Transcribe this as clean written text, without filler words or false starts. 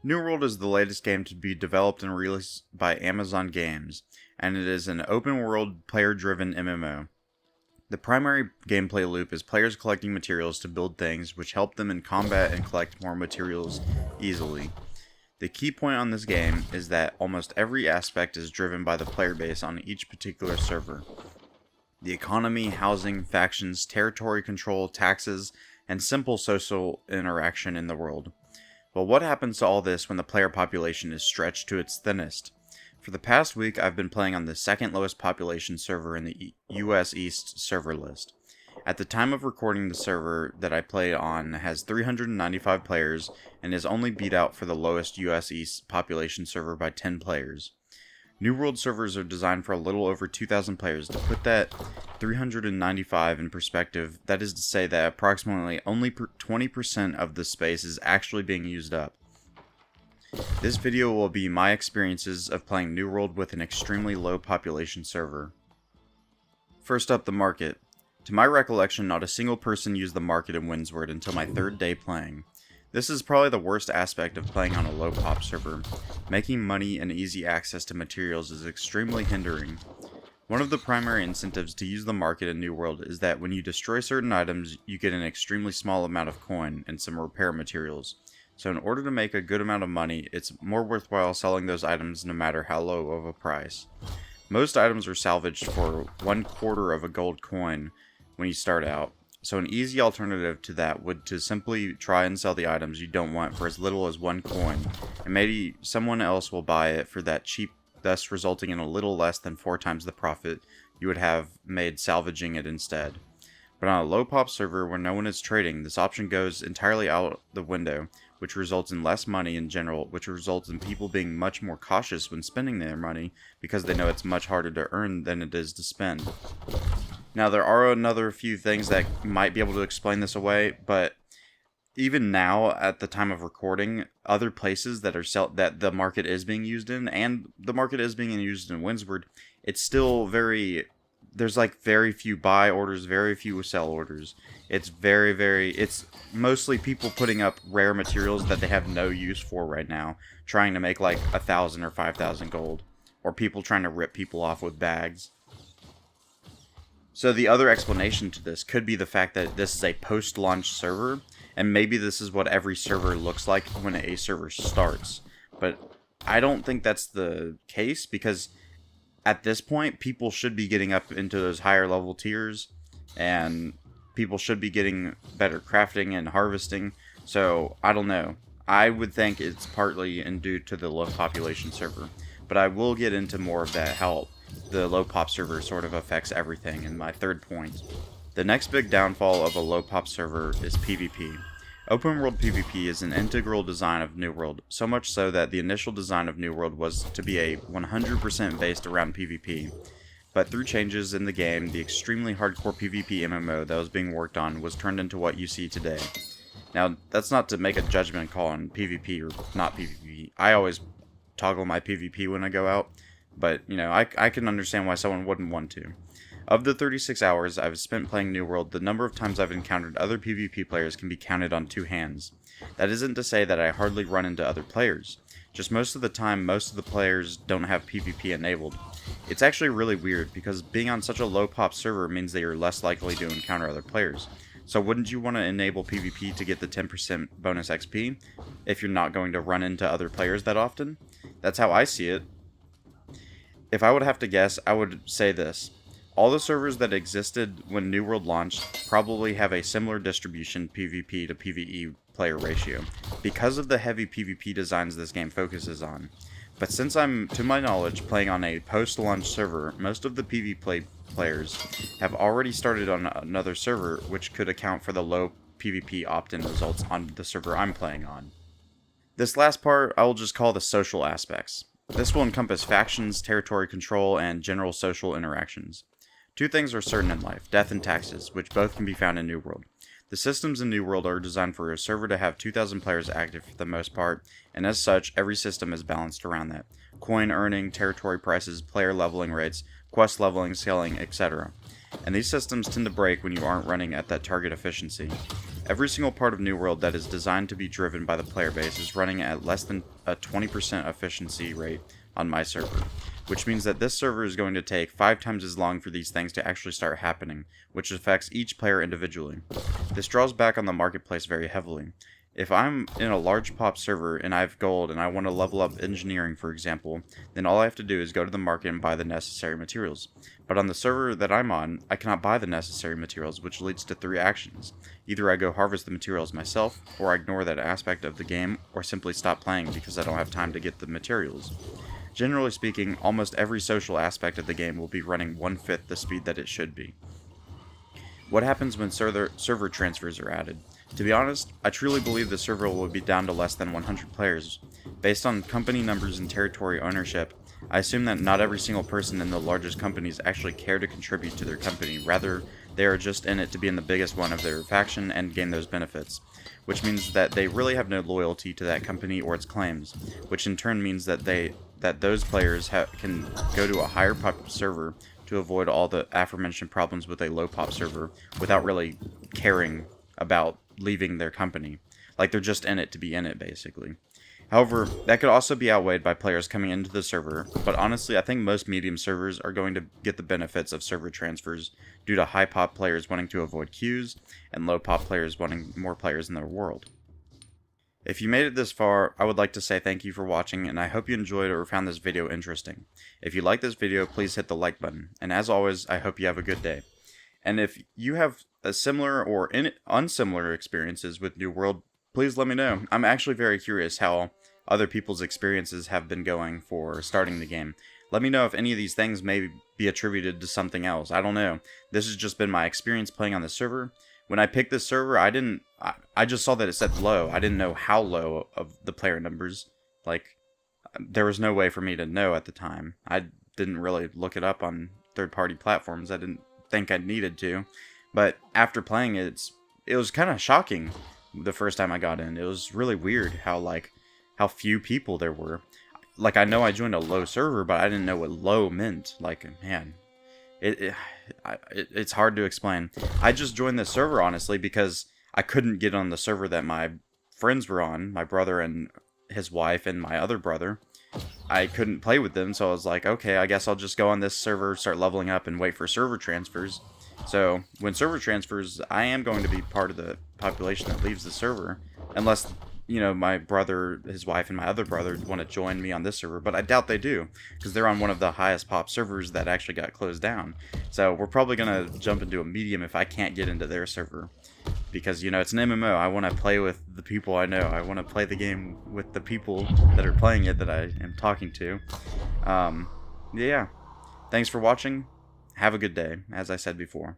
New World is the latest game to be developed and released by Amazon Games, and it is an open-world, player-driven MMO. The primary gameplay loop is players collecting materials to build things which help them in combat and collect more materials easily. The key point on this game is that almost every aspect is driven by the player base on each particular server. The economy, housing, factions, territory control, taxes, and simple social interaction in the world. Well, what happens to all this when the player population is stretched to its thinnest? For the past week, I've been playing on the second lowest population server in the US East server list. At the time of recording, the server that I play on has 395 players and is only beat out for the lowest US East population server by 10 players. New World servers are designed for a little over 2,000 players. To put that 395 in perspective, that is to say that approximately only 20% of the space is actually being used up. This video will be my experiences of playing New World with an extremely low population server. First up, the market. To my recollection, not a single person used the market in Windsward until my third day playing. This is probably the worst aspect of playing on a low pop server. Making money and easy access to materials is extremely hindering. One of the primary incentives to use the market in New World is that when you destroy certain items, you get an extremely small amount of coin and some repair materials. So in order to make a good amount of money, it's more worthwhile selling those items no matter how low of a price. Most items are salvaged for 1/4 of a gold coin when you start out. So an easy alternative to that would to simply try and sell the items you don't want for as little as 1 coin, and maybe someone else will buy it for that cheap, thus resulting in a little less than 4 times the profit you would have made salvaging it instead. But on a low pop server where no one is trading, this option goes entirely out the window, which results in less money in general, which results in people being much more cautious when spending their money because they know it's much harder to earn than it is to spend. Now, there are another few things that might be able to explain this away, but even now, at the time of recording, other places that are that the market is being used in, and the market is being used in Windsward, it's still there's like very few buy orders, very few sell orders. It's it's mostly people putting up rare materials that they have no use for right now, trying to make like 1,000 or 5,000 gold, or people trying to rip people off with bags. So the other explanation to this could be the fact that this is a post-launch server, and maybe this is what every server looks like when a server starts. But I don't think that's the case, because at this point, people should be getting up into those higher level tiers, and people should be getting better crafting and harvesting. So I don't know. I would think it's partly due to the low population server, but I will get into more of that, how the low pop server sort of affects everything in my third point. The next big downfall of a low pop server is PvP. Open world PvP is an integral design of New World, so much so that the initial design of New World was to be a 100% based around PvP. But through changes in the game, the extremely hardcore PvP MMO that was being worked on was turned into what you see today. Now, that's not to make a judgment call on PvP or not PvP. I always toggle my PvP when I go out, but, you know, I can understand why someone wouldn't want to. Of the 36 hours I've spent playing New World, the number of times I've encountered other PvP players can be counted on 2 hands. That isn't to say that I hardly run into other players. Just most of the time, most of the players don't have PvP enabled. It's actually really weird, because being on such a low pop server means that you're less likely to encounter other players. So wouldn't you want to enable PvP to get the 10% bonus XP, if you're not going to run into other players that often? That's how I see it. If I would have to guess, I would say this. All the servers that existed when New World launched probably have a similar distribution PvP to PvE player ratio, because of the heavy PvP designs this game focuses on. But since I'm, to my knowledge, playing on a post-launch server, most of the PvP players have already started on another server, which could account for the low PvP opt-in results on the server I'm playing on. This last part I will just call the social aspects. This will encompass factions, territory control, and general social interactions. 2 things are certain in life, death and taxes, which both can be found in New World. The systems in New World are designed for a server to have 2,000 players active for the most part, and as such, every system is balanced around that. Coin earning, territory prices, player leveling rates, quest leveling, scaling, etc. And these systems tend to break when you aren't running at that target efficiency. Every single part of New World that is designed to be driven by the player base is running at less than a 20% efficiency rate on my server, which means that this server is going to take 5 times as long for these things to actually start happening, which affects each player individually. This draws back on the marketplace very heavily. If I'm in a large pop server and I have gold and I want to level up engineering, for example, then all I have to do is go to the market and buy the necessary materials. But on the server that I'm on, I cannot buy the necessary materials, which leads to 3 actions. Either I go harvest the materials myself, or I ignore that aspect of the game, or simply stop playing because I don't have time to get the materials. Generally speaking, almost every social aspect of the game will be running 1/5 the speed that it should be. What happens when server transfers are added? To be honest, I truly believe the server will be down to less than 100 players. Based on company numbers and territory ownership, I assume that not every single person in the largest companies actually care to contribute to their company, rather they are just in it to be in the biggest one of their faction and gain those benefits, which means that they really have no loyalty to that company or its claims, which in turn means that those players can go to a higher pop server to avoid all the aforementioned problems with a low pop server without really caring about leaving their company. Like, they're just in it to be in it, basically. However, that could also be outweighed by players coming into the server, but honestly, I think most medium servers are going to get the benefits of server transfers due to high pop players wanting to avoid queues and low pop players wanting more players in their world. If you made it this far, I would like to say thank you for watching, and I hope you enjoyed or found this video interesting. If you like this video, please hit the like button, and as always, I hope you have a good day. And if you have a similar or unsimilar experiences with New World, please let me know. I'm actually very curious how other people's experiences have been going for starting the game. Let me know if any of these things may be attributed to something else. I don't know. This has just been my experience playing on the server. When I picked this server, I just saw that it said low. I didn't know how low of the player numbers. Like, there was no way for me to know at the time. I didn't really look it up on third-party platforms. I didn't think I needed to. But after playing it, it was kind of shocking the first time I got in. It was really weird how few people there were. Like, I know I joined a low server, but I didn't know what low meant. Like, man, it's hard to explain. I just joined this server, honestly, because I couldn't get on the server that my friends were on, my brother and his wife and my other brother. I couldn't play with them, so I was like, okay, I guess I'll just go on this server, start leveling up, and wait for server transfers. So, when server transfers, I am going to be part of the population that leaves the server, unless, you know, my brother, his wife, and my other brother want to join me on this server, but I doubt they do, because they're on one of the highest pop servers that actually got closed down. So, we're probably going to jump into a medium if I can't get into their server. Because, you know, it's an MMO. I want to play with the people I know. I want to play the game with the people that are playing it that I am talking to. Yeah. Thanks for watching. Have a good day, as I said before.